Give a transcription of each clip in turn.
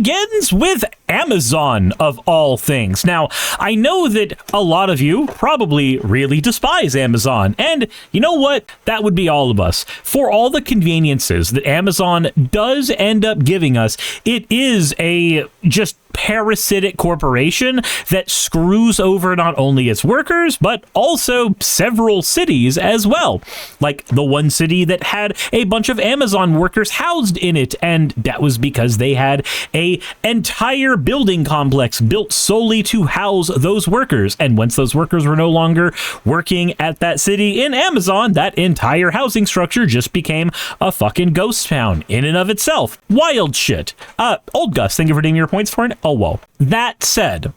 begins with Amazon, of all things. Now, I know that a lot of you probably really despise Amazon, and you know what? That would be all of us. For all the conveniences that Amazon does end up giving us, it is a just parasitic corporation that screws over not only its workers, but also several cities as well. Like the one city that had a bunch of Amazon workers housed in it, and that was because they had a entire building complex built solely to house those workers. And once those workers were no longer working at that city in Amazon, that entire housing structure just became a fucking ghost town in and of itself. Wild shit. Old Gus, thank you for redeeming your points for it. Oh, well. That said,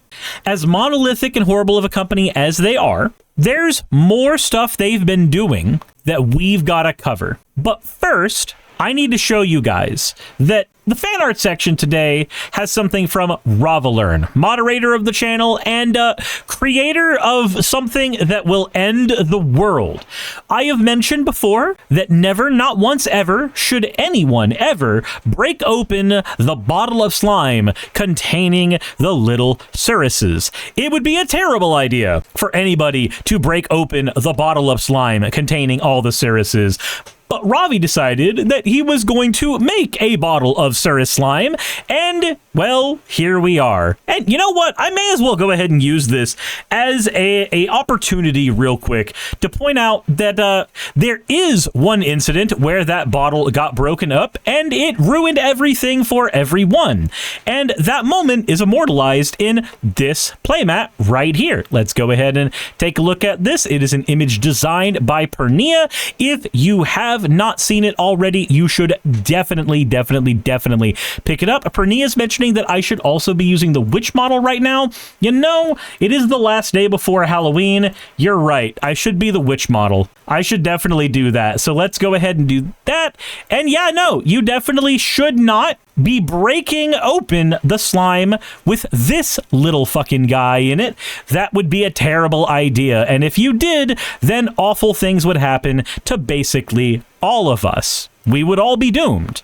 as monolithic and horrible of a company as they are, there's more stuff they've been doing that we've got to cover. But first, I need to show you guys that the fan art section today has something from Ravalern, moderator of the channel and creator of something that will end the world. I have mentioned before that never, not once ever, should anyone ever break open the bottle of slime containing the little Surises. It would be a terrible idea for anybody to break open the bottle of slime containing all the Surises. But Ravi decided that he was going to make a bottle of Suris slime, and, well, here we are. And you know what? I may as well go ahead and use this as a opportunity real quick to point out that there is one incident where that bottle got broken up, and it ruined everything for everyone. And that moment is immortalized in this playmat right here. Let's go ahead and take a look at this. It is an image designed by Pernia. If you have not seen it already, you should definitely pick it up. Pernia's mentioning that I should also be using the witch model right now. You know, it is the last day before Halloween. You're right. I should be the witch model. I should definitely do that. So let's go ahead and do that. And yeah, no, you definitely should not be breaking open the slime with this little fucking guy in it. That would be a terrible idea. And if you did, then awful things would happen to basically all of us. We would all be doomed.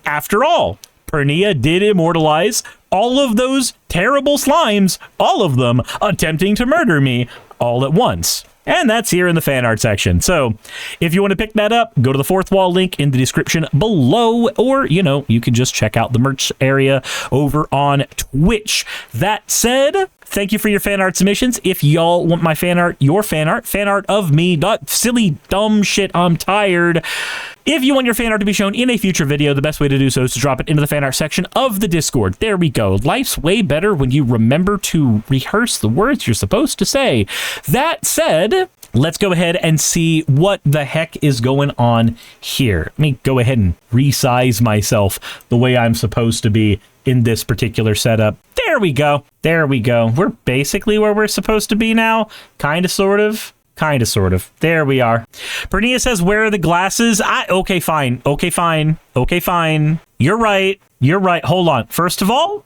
After all, Pernia did immortalize all of those terrible slimes, all of them attempting to murder me all at once. And that's here in the fan art section. So if you want to pick that up, go to the fourth wall link in the description below, or, you know, you can just check out the merch area over on Twitch. That said, thank you for your fan art submissions. If y'all want my fan art, your fan art of me, silly, dumb shit, I'm tired. If you want your fan art to be shown in a future video, the best way to do so is to drop it into the fan art section of the Discord. There we go. Life's way better when you remember to rehearse the words you're supposed to say. That said, let's go ahead and see what the heck is going on here. Let me go ahead and resize myself the way I'm supposed to be in this particular setup. There we go. There we go. We're basically where we're supposed to be now. Kind of, sort of. There we are. Pernia says, where are the glasses? Okay, fine. You're right. Hold on. First of all,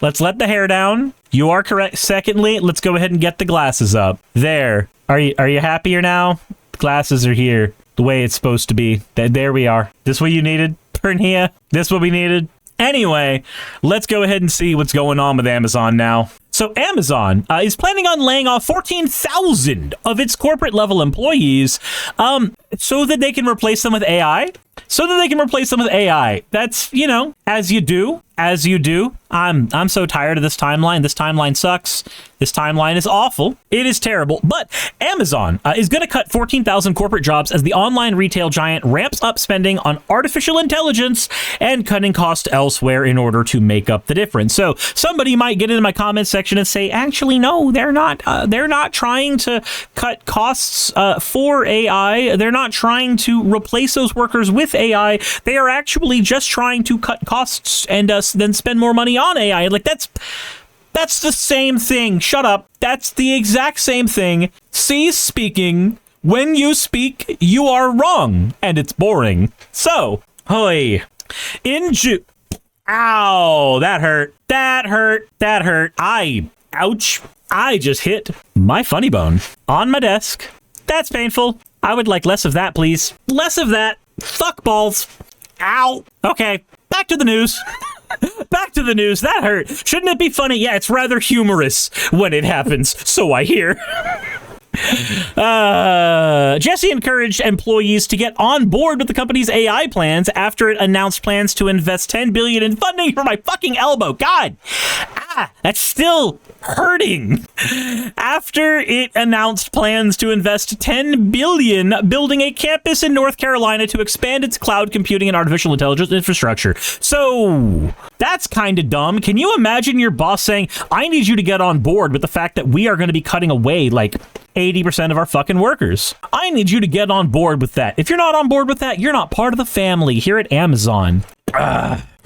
let's let the hair down. You are correct. Secondly, let's go ahead and get the glasses up. There. Are you happier now? The glasses are here the way it's supposed to be. There we are. This what you needed, Pernia? This what we needed? Anyway, let's go ahead and see what's going on with Amazon now. So Amazon is planning on laying off 14,000 of its corporate level employees so that they can replace them with AI. That's, you know, as you do. I'm so tired of this timeline. This timeline sucks. This timeline is awful. It is terrible. But Amazon is going to cut 14,000 corporate jobs as the online retail giant ramps up spending on artificial intelligence and cutting costs elsewhere in order to make up the difference. So somebody might get into my comments section and say, actually, no, they're not trying to cut costs for AI. They're not trying to replace those workers with AI. They are actually just trying to cut costs and then spend more money on AI. Like, that's the same thing. Shut up. That's the exact same thing. Cease speaking. When you speak, you are wrong, and it's boring. So, hoy. Ow, that hurt. Ouch. I just hit my funny bone on my desk. That's painful. I would like less of that, please. Less of that. Fuck balls. Ow. Okay, back to the news. Back to the news. That hurt. Shouldn't it be funny? Yeah, it's rather humorous when it happens. So I hear. Jesse encouraged employees to get on board with the company's AI plans after it announced plans to invest $10 billion in funding for my fucking elbow. God, that's still hurting. After it announced plans to invest $10 billion building a campus in North Carolina to expand its cloud computing and artificial intelligence infrastructure. So that's kind of dumb. Can you imagine your boss saying, I need you to get on board with the fact that we are going to be cutting away like 80% of our fucking workers. I need you to get on board with that. If you're not on board with that, you're not part of the family here at Amazon.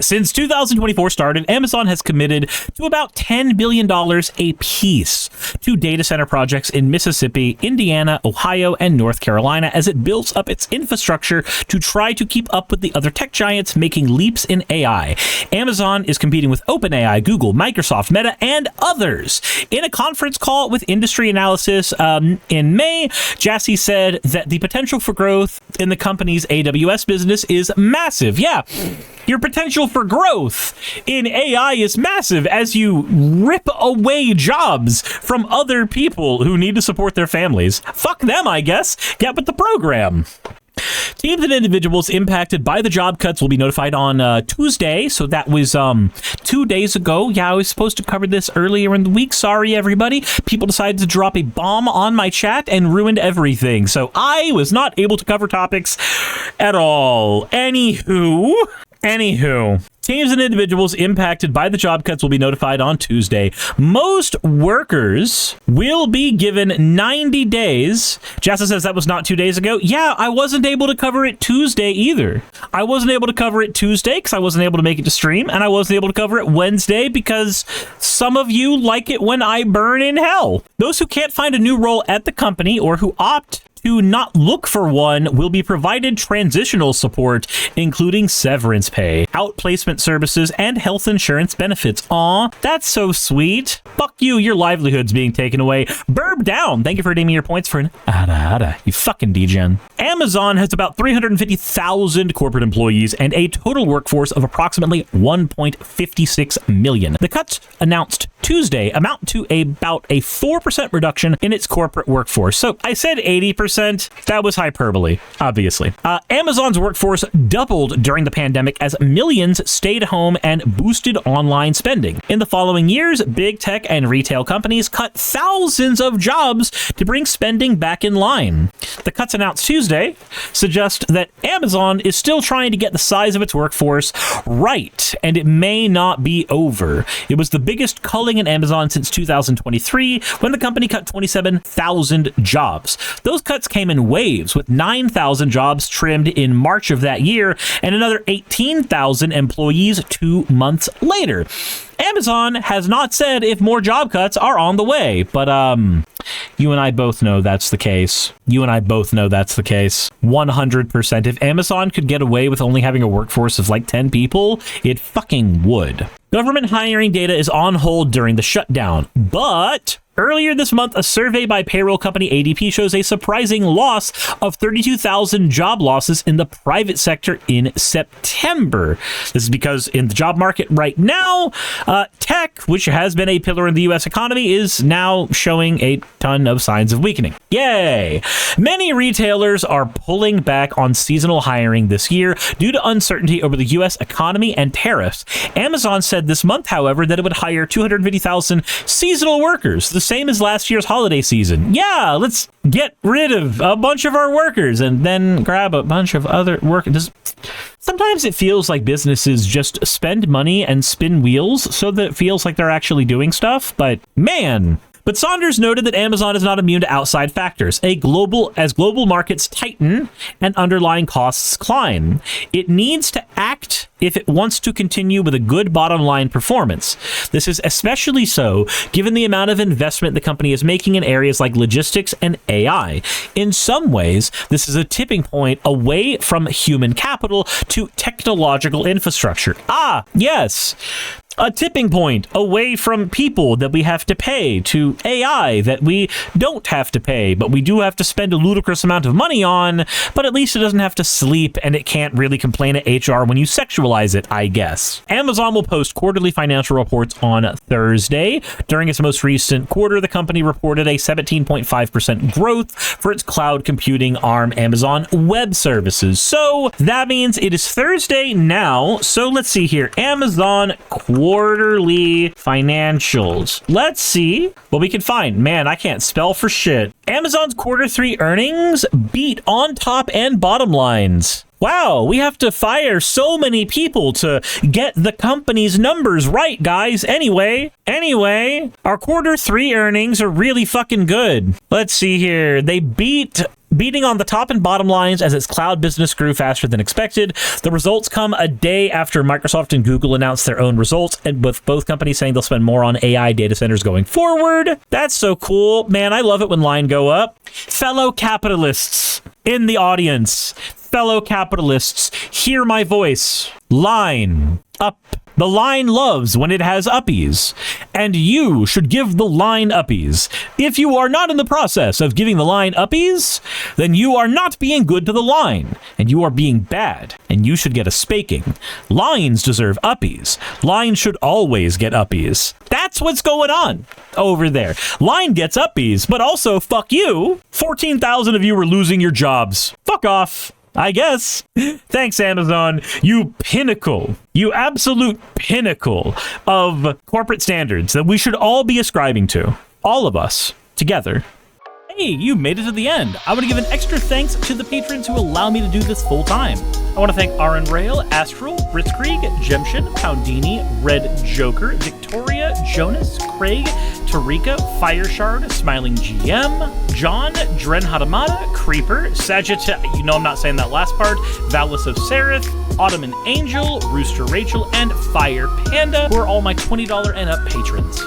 Since 2024 started, Amazon has committed to about $10 billion a piece to data center projects in Mississippi, Indiana, Ohio, and North Carolina as it builds up its infrastructure to try to keep up with the other tech giants making leaps in AI. Amazon is competing with OpenAI, Google, Microsoft, Meta, and others. In a conference call with Industry Analysis in May, Jassy said that the potential for growth in the company's AWS business is massive. Yeah, your potential for growth in AI is massive as you rip away jobs from other people who need to support their families. Fuck them, I guess. Get with the program. Teams and individuals impacted by the job cuts will be notified on Tuesday. So that was 2 days ago. Yeah, I was supposed to cover this earlier in the week. Sorry, everybody. People decided to drop a bomb on my chat and ruined everything. So I was not able to cover topics at all. Anywho, teams and individuals impacted by the job cuts will be notified on Tuesday. Most workers will be given 90 days. Jassa says that was not 2 days ago. Yeah, I wasn't able to cover it Tuesday either. I wasn't able to cover it Tuesday because I wasn't able to make it to stream, and I wasn't able to cover it Wednesday because some of you like it when I burn in hell. Those who can't find a new role at the company or who opt to not look for one will be provided transitional support, including severance pay, outplacement services, and health insurance benefits. Aw, that's so sweet. Fuck you, your livelihood's being taken away. Burb down. Thank you for redeeming your points for an ada, you fucking degen. Amazon has about 350,000 corporate employees and a total workforce of approximately 1.56 million. The cuts announced Tuesday amount to about a 4% reduction in its corporate workforce. So I said 80%. That was hyperbole, obviously. Amazon's workforce doubled during the pandemic as millions stayed home and boosted online spending. In the following years, big tech and retail companies cut thousands of jobs to bring spending back in line. The cuts announced Tuesday suggest that Amazon is still trying to get the size of its workforce right, and it may not be over. It was the biggest culling in Amazon since 2023, when the company cut 27,000 jobs. Those cuts came in waves, with 9,000 jobs trimmed in March of that year and another 18,000 employees 2 months later. Amazon has not said if more job cuts are on the way, but you and I both know that's the case. 100%. If Amazon could get away with only having a workforce of like 10 people, it fucking would. Government hiring data is on hold during the shutdown, but earlier this month, a survey by payroll company ADP shows a surprising loss of 32,000 job losses in the private sector in September. This is because in the job market right now, tech, which has been a pillar in the U.S. economy, is now showing a ton of signs of weakening. Yay! Many retailers are pulling back on seasonal hiring this year due to uncertainty over the U.S. economy and tariffs. Amazon said this month, however, that it would hire 250,000 seasonal workers, the same as last year's holiday season. Yeah, let's get rid of a bunch of our workers and then grab a bunch of other workers. Sometimes it feels like businesses just spend money and spin wheels so that it feels like they're actually doing stuff, but man. But Saunders noted that Amazon is not immune to outside factors. As global markets tighten and underlying costs climb, it needs to act if it wants to continue with a good bottom line performance. This is especially so given the amount of investment the company is making in areas like logistics and AI. In some ways, this is a tipping point away from human capital to technological infrastructure. Ah, yes. a tipping point away from people that we have to pay to AI that we don't have to pay, but we do have to spend a ludicrous amount of money on, but at least it doesn't have to sleep and it can't really complain at HR when you sexualize it, I guess. Amazon will post quarterly financial reports on Thursday. During its most recent quarter, the company reported a 17.5% growth for its cloud computing arm, Amazon Web Services. So that means it is Thursday now. So let's see here. Amazon quarterly financials. Let's see what we can find. Man, I can't spell for shit. Amazon's Q3 earnings beat on top and bottom lines. Wow, we have to fire so many people to get the company's numbers right, guys. Anyway, our Q3 earnings are really fucking good. Let's see here. They beating on the top and bottom lines as its cloud business grew faster than expected. The results come a day after Microsoft and Google announced their own results, and with both companies saying they'll spend more on AI data centers going forward. That's so cool. Man, I love it when line go up. Fellow capitalists in the audience, fellow capitalists, hear my voice. Line up. The line loves when it has uppies, and you should give the line uppies. If you are not in the process of giving the line uppies, then you are not being good to the line, and you are being bad, and you should get a spanking. Lines deserve uppies. Line should always get uppies. That's what's going on over there. Line gets uppies, but also fuck you. 14,000 of you are losing your jobs. Fuck off. I guess. Thanks, Amazon. You pinnacle, you absolute pinnacle of corporate standards that we should all be ascribing to. All of us together. Hey, you made it to the end. I want to give an extra thanks to the patrons who allow me to do this full time. I want to thank Aaron Rail, Astral, Britzkrieg, Jemshin, Poundini, Red Joker, Victoria, Jonas, Craig, Tarika, Fireshard, Smiling GM, John, Dren Hadamada, Creeper, Sagitta, you know I'm not saying that last part, Valis of Sereth, Ottoman Angel, Rooster Rachel, and Fire Panda, who are all my $20 and up patrons.